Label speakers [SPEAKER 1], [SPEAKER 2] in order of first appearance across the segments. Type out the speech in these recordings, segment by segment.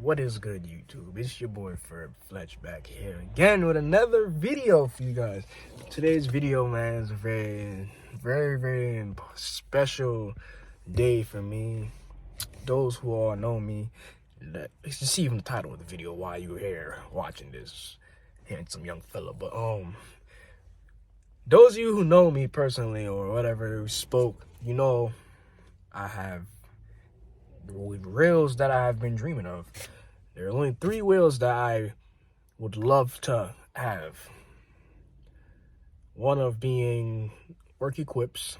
[SPEAKER 1] What is good, YouTube? It's your boy Ferb Fletch back here again with another video for you guys. Today's video, man, is a very special day for me. Those who all know me, you can see from the title of the video why you're here watching this handsome young fella. But those of you who know me personally or whatever who spoke, you know I have reels that I have been dreaming of. There are only 3 wheels that I would love to have. One of being Work Equips,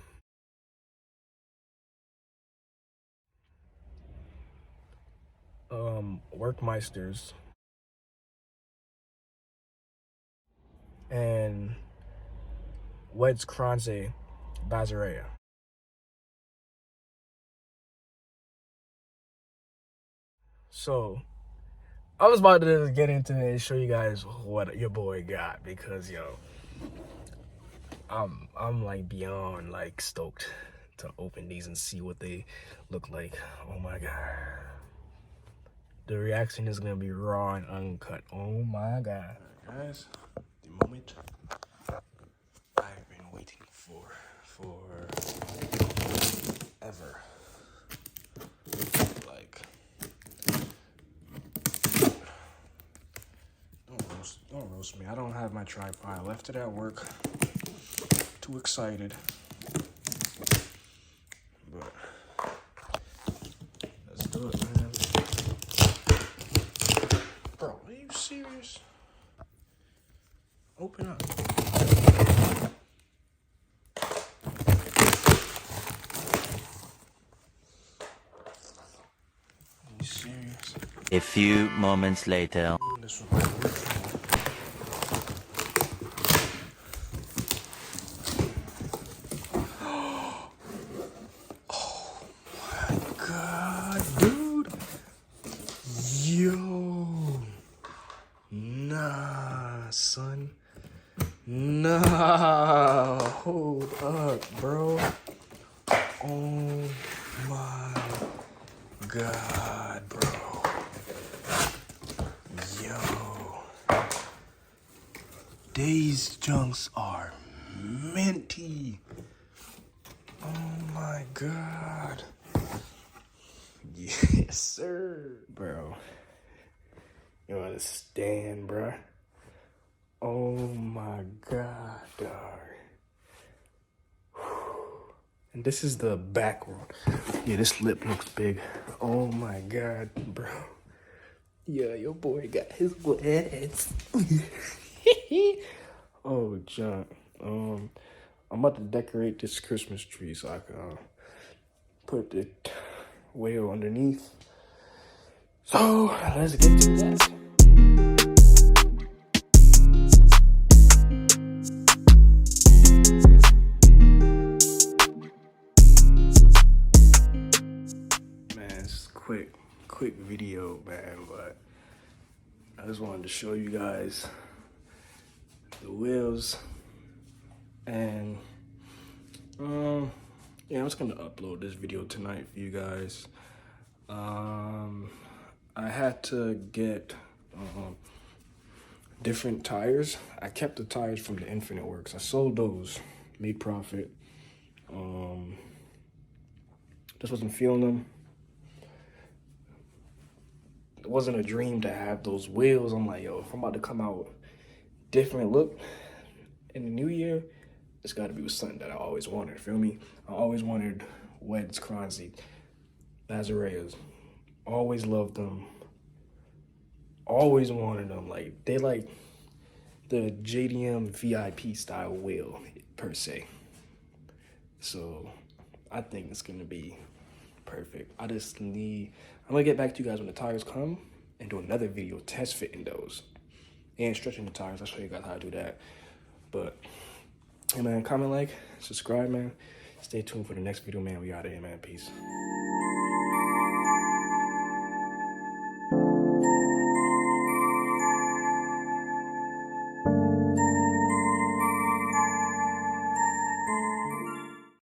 [SPEAKER 1] Workmeisters, and Wed's Kranze Bazarea. So I was about to get into it and show you guys what your boy got, because I'm like beyond like stoked to open these and see what they look like. Oh my god. The reaction is gonna be raw and uncut. Oh my god. Guys, the moment I've been waiting for ever. Like, don't roast me. I don't have my tripod. I left it at work. Too excited. But let's do it, man. Bro, are you serious? Open up. Are you serious?
[SPEAKER 2] A few moments later.
[SPEAKER 1] This was my work. Oh my god, dude. Yo. Nah, son. Nah. Hold up, bro. Oh my god, bro. Yo. These junks are minty. Oh my god. Yes, sir. Bro. You understand, bro? Oh my god, dog. And this is the back one. Yeah, this lip looks big. Oh my god, bro. Yeah, your boy got his wets. Oh, John. I'm about to decorate this Christmas tree so I can put the whale underneath. So let's get to that. Quick video, man, but I just wanted to show you guys the wheels, and yeah, I'm just gonna upload this video tonight for you guys. I had to get different tires. I kept the tires from the Infinite Works. I sold those, made profit. Just wasn't feeling them. It wasn't a dream to have those wheels. I'm like, yo, if I'm about to come out different look in the new year, it's got to be with something that I always wanted. Feel me? I always wanted Wed's Kranze Bazareas. Always loved them. Always wanted them. Like, they like the JDM VIP style wheel per se. So I think it's gonna be perfect. I'm gonna get back to you guys when the tires come and do another video test fitting those and stretching the tires. I'll show you guys how to do that. But hey, man, comment, like, subscribe, man. Stay tuned for the next video, man. We out of here, man. Peace.